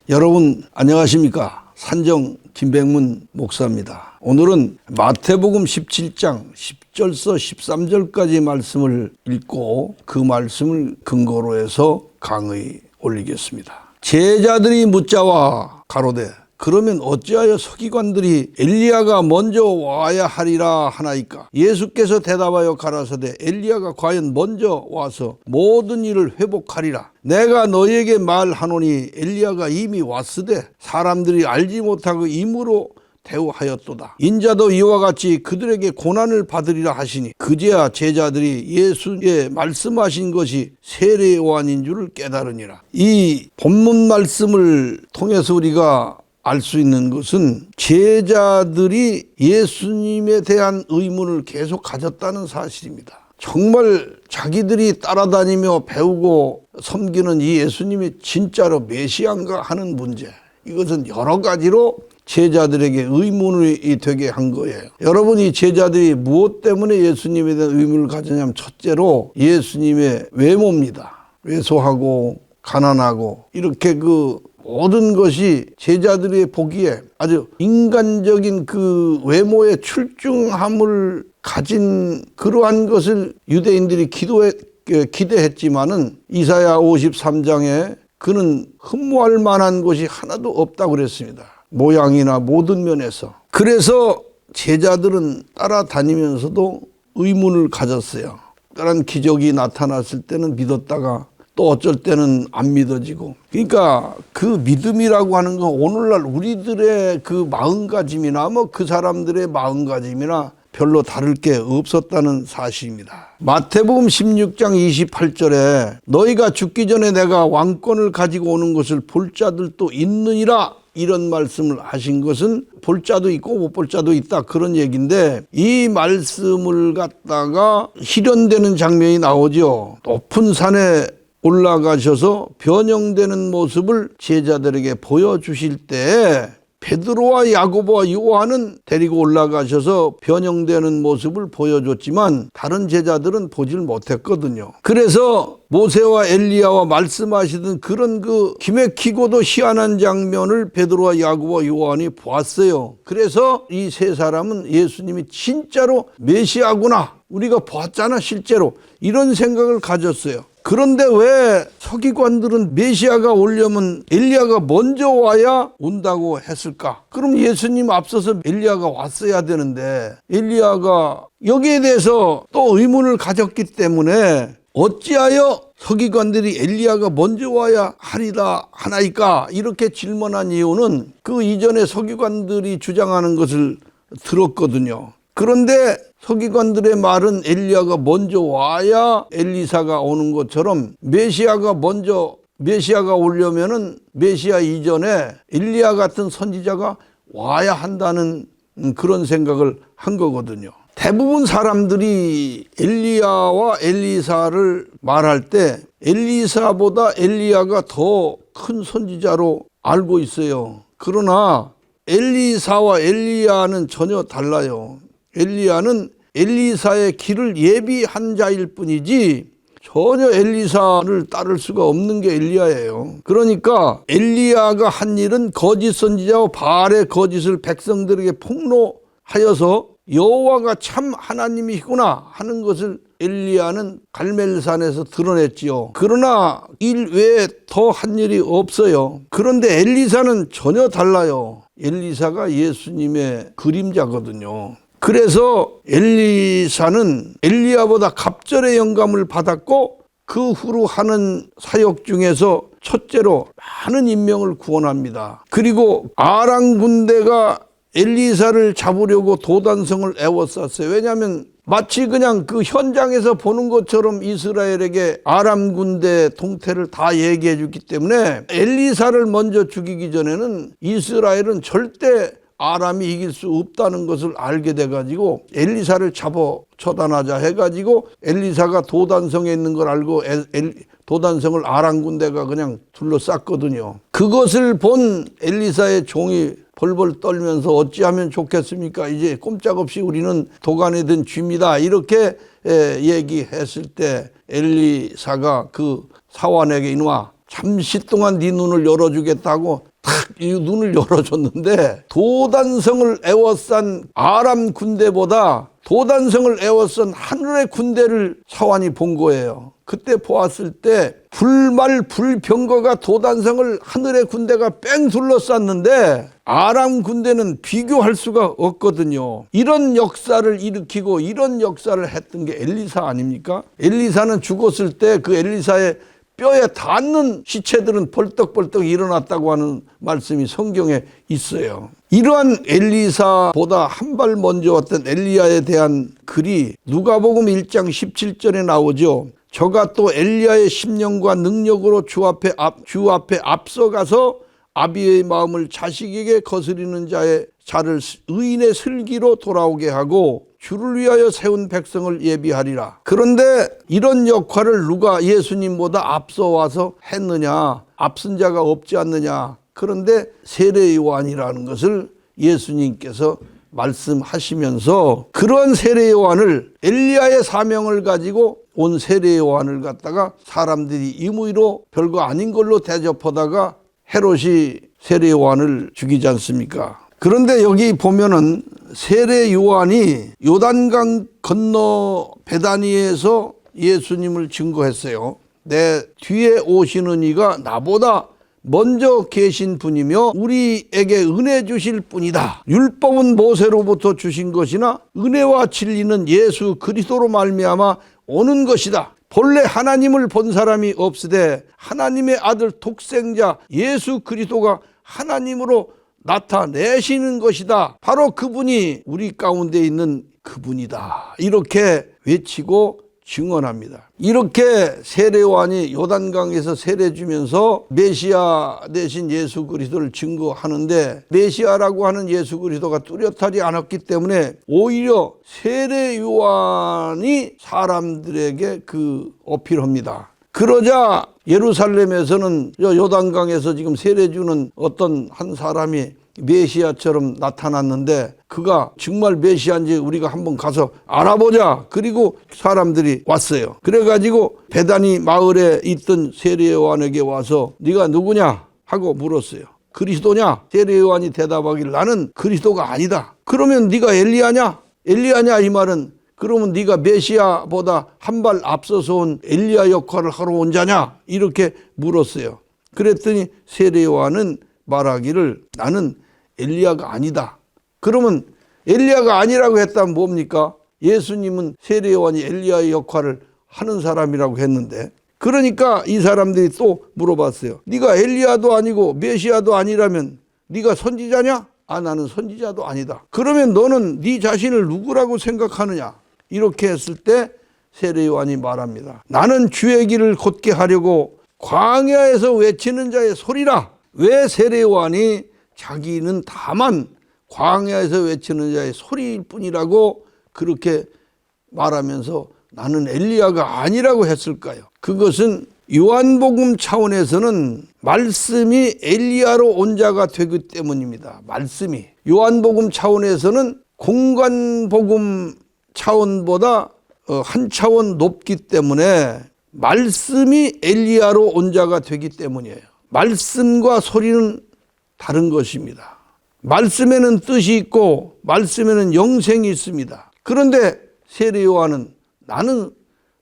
여러분 안녕하십니까? 산정 김백문 목사입니다. 오늘은 마태복음 17장 10절서 13절까지 말씀을 읽고 그 말씀을 근거로 해서 강의 올리겠습니다. 제자들이 묻자와 가로되 그러면 어찌하여 서기관들이 엘리야가 먼저 와야 하리라 하나이까? 예수께서 대답하여 가라사대 엘리야가 과연 먼저 와서 모든 일을 회복하리라. 내가 너희에게 말하노니 엘리야가 이미 왔으되 사람들이 알지 못하고 임으로 대우하였도다. 인자도 이와 같이 그들에게 고난을 받으리라 하시니 그제야 제자들이 예수께 말씀하신 것이 세례 요한인 줄을 깨달으니라. 이 본문 말씀을 통해서 우리가 알 수 있는 것은 제자들이 예수님에 대한 의문을 계속 가졌다는 사실입니다. 정말 자기들이 따라다니며 배우고 섬기는 이 예수님이 진짜로 메시아인가 하는 문제, 이것은 여러 가지로 제자들에게 의문이 되게 한 거예요. 여러분, 이 제자들이 무엇 때문에 예수님에 대한 의문을 가졌냐면 첫째로 예수님의 외모입니다. 왜소하고 가난하고 이렇게 모든 것이 제자들이 보기에 아주 인간적인 그 외모의 출중함을 가진 그러한 것을 유대인들이 기대했지만은 이사야 53장에 그는 흠모할 만한 것이 하나도 없다고 그랬습니다. 모양이나 모든 면에서. 그래서 제자들은 따라다니면서도 의문을 가졌어요. 특별한 기적이 나타났을 때는 믿었다가 또 어쩔 때는 안 믿어지고. 그러니까 그 믿음이라고 하는 건 오늘날 우리들의 그 마음가짐이나 그 사람들의 마음가짐이나 별로 다를 게 없었다는 사실입니다. 마태복음 16장 28절에 너희가 죽기 전에 내가 왕권을 가지고 오는 것을 볼 자들도 있느니라, 이런 말씀을 하신 것은 볼 자도 있고 못 볼 자도 있다, 그런 얘기인데, 이 말씀을 갖다가 실현되는 장면이 나오죠. 높은 산에 올라가셔서 변형되는 모습을 제자들에게 보여주실 때 베드로와 야고보와 요한은 데리고 올라가셔서 변형되는 모습을 보여줬지만 다른 제자들은 보질 못했거든요. 그래서 모세와 엘리야와 말씀하시던 그런 기맥히고도 희한한 장면을 베드로와 야고보와 요한이 보았어요. 그래서 이 세 사람은 예수님이 진짜로 메시아구나, 우리가 보았잖아 실제로, 이런 생각을 가졌어요. 그런데 왜 서기관들은 메시아가 오려면 엘리야가 먼저 와야 온다고 했을까? 그럼 예수님 앞서서 엘리야가 왔어야 되는데 엘리야가 여기에 대해서 또 의문을 가졌기 때문에 어찌하여 서기관들이 엘리야가 먼저 와야 하리라 하나이까? 이렇게 질문한 이유는 그 이전에 서기관들이 주장하는 것을 들었거든요. 그런데 서기관들의 말은 엘리야가 먼저 와야 엘리사가 오는 것처럼 메시아가 오려면은 메시아 이전에 엘리야 같은 선지자가 와야 한다는 그런 생각을 한 거거든요. 대부분 사람들이 엘리야와 엘리사를 말할 때 엘리사보다 엘리야가 더 큰 선지자로 알고 있어요. 그러나 엘리사와 엘리야는 전혀 달라요. 엘리야는 엘리사의 길을 예비한 자일 뿐이지 전혀 엘리사를 따를 수가 없는 게 엘리야예요. 그러니까 엘리야가 한 일은 거짓 선지자와 바알의 거짓을 백성들에게 폭로하여서 여호와가 참 하나님이시구나 하는 것을 엘리야는 갈멜산에서 드러냈지요. 그러나 일 외에 더 한 일이 없어요. 그런데 엘리사는 전혀 달라요. 엘리사가 예수님의 그림자거든요. 그래서 엘리사는 엘리야보다 갑절의 영감을 받았고 그 후로 하는 사역 중에서 첫째로 많은 인명을 구원합니다. 그리고 아람 군대가 엘리사를 잡으려고 도단성을 애워쌌어요. 왜냐하면 마치 그냥 그 현장에서 보는 것처럼 이스라엘에게 아람 군대 동태를 다 얘기해 줬기 때문에 엘리사를 먼저 죽이기 전에는 이스라엘은 절대 아람이 이길 수 없다는 것을 알게 돼가지고 엘리사를 잡아 처단하자 해가지고 엘리사가 도단성에 있는 걸 알고 도단성을 아람 군대가 그냥 둘러쌌거든요. 그것을 본 엘리사의 종이 벌벌 떨면서 어찌하면 좋겠습니까? 이제 꼼짝없이 우리는 도간에 든 쥐입니다. 이렇게 얘기했을 때 엘리사가 그 사환에게 이놈아 잠시 동안 네 눈을 열어주겠다고 이 눈을 열어줬는데 도단성을 에워싼 아람 군대보다 도단성을 에워싼 하늘의 군대를 사환이 본 거예요. 그때 보았을 때 불말 불병거가 도단성을 하늘의 군대가 뺑 둘러쌌는데 아람 군대는 비교할 수가 없거든요. 이런 역사를 일으키고 이런 역사를 했던 게 엘리사 아닙니까? 엘리사는 죽었을 때 그 엘리사의 뼈에 닿는 시체들은 벌떡벌떡 일어났다고 하는 말씀이 성경에 있어요. 이러한 엘리사보다 한 발 먼저 왔던 엘리야에 대한 글이 누가복음 1장 17절에 나오죠. 저가 또 엘리야의 심령과 능력으로 주 앞에 앞서가서 아비의 마음을 자식에게 거스리는 자를 의인의 슬기로 돌아오게 하고 주를 위하여 세운 백성을 예비하리라. 그런데 이런 역할을 누가 예수님보다 앞서 와서 했느냐? 앞선 자가 없지 않느냐? 그런데 세례 요한이라는 것을 예수님께서 말씀하시면서 그런 세례 요한을 엘리야의 사명을 가지고 온 세례 요한을 갖다가 사람들이 임의로 별거 아닌 걸로 대접하다가 헤롯이 세례 요한을 죽이지 않습니까? 그런데 여기 보면은 세례 요한이 요단강 건너 베다니에서 예수님을 증거했어요. 내 뒤에 오시는 이가 나보다 먼저 계신 분이며 우리에게 은혜 주실 분이다. 율법은 모세로부터 주신 것이나 은혜와 진리는 예수 그리스도로 말미암아 오는 것이다. 본래 하나님을 본 사람이 없으되 하나님의 아들 독생자 예수 그리스도가 하나님으로 나타내시는 것이다. 바로 그분이 우리 가운데 있는 그분이다. 이렇게 외치고 증언합니다. 이렇게 세례 요한이 요단강에서 세례 주면서 메시아 대신 예수 그리스도를 증거하는데 메시아라고 하는 예수 그리스도가 뚜렷하지 않았기 때문에 오히려 세례 요한이 사람들에게 어필합니다. 그러자 예루살렘에서는 요단강에서 지금 세례 주는 어떤 한 사람이 메시아처럼 나타났는데 그가 정말 메시아인지 우리가 한번 가서 알아보자. 그리고 사람들이 왔어요. 그래가지고 베다니 마을에 있던 세례 요한에게 와서 네가 누구냐 하고 물었어요. 그리스도냐? 세례 요한이 대답하길 나는 그리스도가 아니다. 그러면 네가 엘리야냐? 엘리야냐 이 말은 그러면 네가 메시아보다 한 발 앞서서 온 엘리야 역할을 하러 온 자냐? 이렇게 물었어요. 그랬더니 세례 요한은 말하기를 나는 엘리야가 아니다. 그러면 엘리야가 아니라고 했다면 뭡니까? 예수님은 세례 요한이 엘리야의 역할을 하는 사람이라고 했는데 그러니까 이 사람들이 또 물어봤어요. 네가 엘리야도 아니고 메시아도 아니라면 네가 선지자냐? 아 나는 선지자도 아니다. 그러면 너는 네 자신을 누구라고 생각하느냐? 이렇게 했을 때 세례 요한이 말합니다. 나는 주의 길을 곧게 하려고 광야에서 외치는 자의 소리라. 왜 세례 요한이 자기는 다만 광야에서 외치는 자의 소리일 뿐이라고 그렇게 말하면서 나는 엘리야가 아니라고 했을까요? 그것은 요한복음 차원에서는 말씀이 엘리야로 온 자가 되기 때문입니다. 말씀이 요한복음 차원에서는 공간복음 차원보다 한 차원 높기 때문에 말씀이 엘리야로 온 자가 되기 때문이에요. 말씀과 소리는 다른 것입니다. 말씀에는 뜻이 있고 말씀에는 영생이 있습니다. 그런데 세례 요한은 나는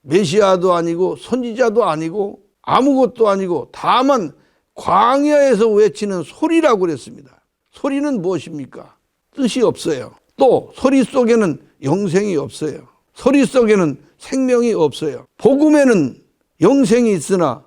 메시아도 아니고 선지자도 아니고 아무것도 아니고 다만 광야에서 외치는 소리라고 그랬습니다. 소리는 무엇입니까? 뜻이 없어요. 또 소리 속에는 영생이 없어요. 소리 속에는 생명이 없어요. 복음에는 영생이 있으나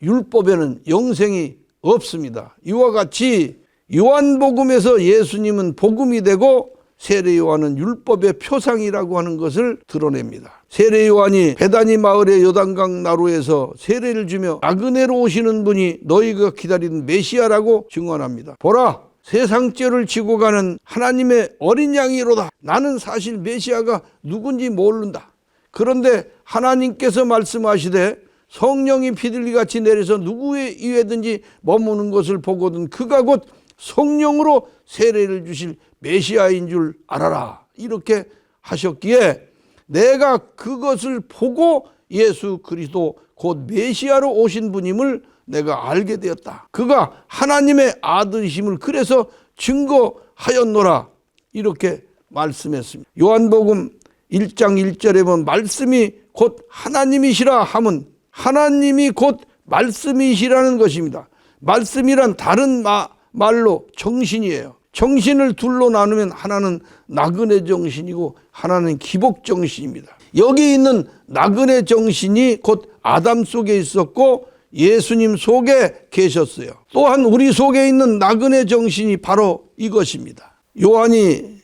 율법에는 영생이 없습니다. 이와 같이 요한복음에서 예수님은 복음이 되고 세례 요한은 율법의 표상이라고 하는 것을 드러냅니다. 세례 요한이 베다니 마을의 요단강 나루에서 세례를 주며 나그네로 오시는 분이 너희가 기다리는 메시아라고 증언합니다. 보라 세상 죄를 지고 가는 하나님의 어린 양이로다. 나는 사실 메시아가 누군지 모른다. 그런데 하나님께서 말씀하시되 성령이 비둘기같이 내려서 누구의 위에든지 머무는 것을 보거든 그가 곧 성령으로 세례를 주실 메시아인 줄 알아라. 이렇게 하셨기에 내가 그것을 보고 예수 그리스도 곧 메시아로 오신 분임을 내가 알게 되었다. 그가 하나님의 아들이심을 그래서 증거하였노라. 이렇게 말씀했습니다. 요한복음 1장 1절에 보면 말씀이 곧 하나님이시라 함은 하나님이 곧 말씀이시라는 것입니다. 말씀이란 다른 말로 정신이에요. 정신을 둘로 나누면 하나는 나그네 정신이고 하나는 기복 정신입니다. 여기 있는 나그네 정신이 곧 아담 속에 있었고 예수님 속에 계셨어요. 또한 우리 속에 있는 나그네 정신이 바로 이것입니다. 요한이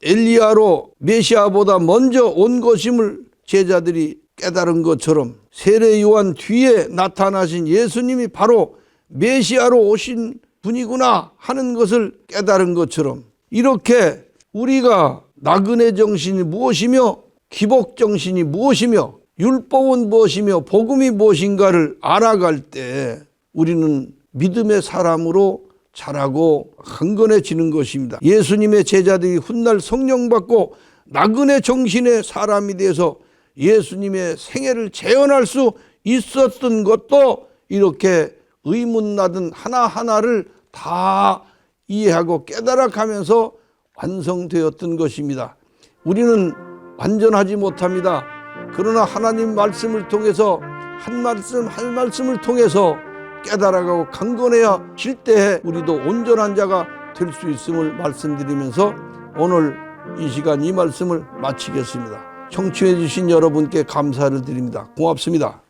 엘리야로 메시아보다 먼저 온 것임을 제자들이 깨달은 것처럼 세례 요한 뒤에 나타나신 예수님이 바로 메시아로 오신 분이구나 하는 것을 깨달은 것처럼 이렇게 우리가 나그네 정신이 무엇이며 기복 정신이 무엇이며 율법은 무엇이며 복음이 무엇인가를 알아갈 때 우리는 믿음의 사람으로 자라고 강건해지는 것입니다. 예수님의 제자들이 훗날 성령 받고 나그네 정신의 사람이 돼서 예수님의 생애를 재현할 수 있었던 것도 이렇게 의문나든 하나하나를 다 이해하고 깨달아가면서 완성되었던 것입니다. 우리는 완전하지 못합니다. 그러나 하나님 말씀을 통해서 한 말씀을 통해서 깨달아가고 강건해질 때에 우리도 온전한 자가 될 수 있음을 말씀드리면서 오늘 이 시간 이 말씀을 마치겠습니다. 청취해 주신 여러분께 감사를 드립니다. 고맙습니다.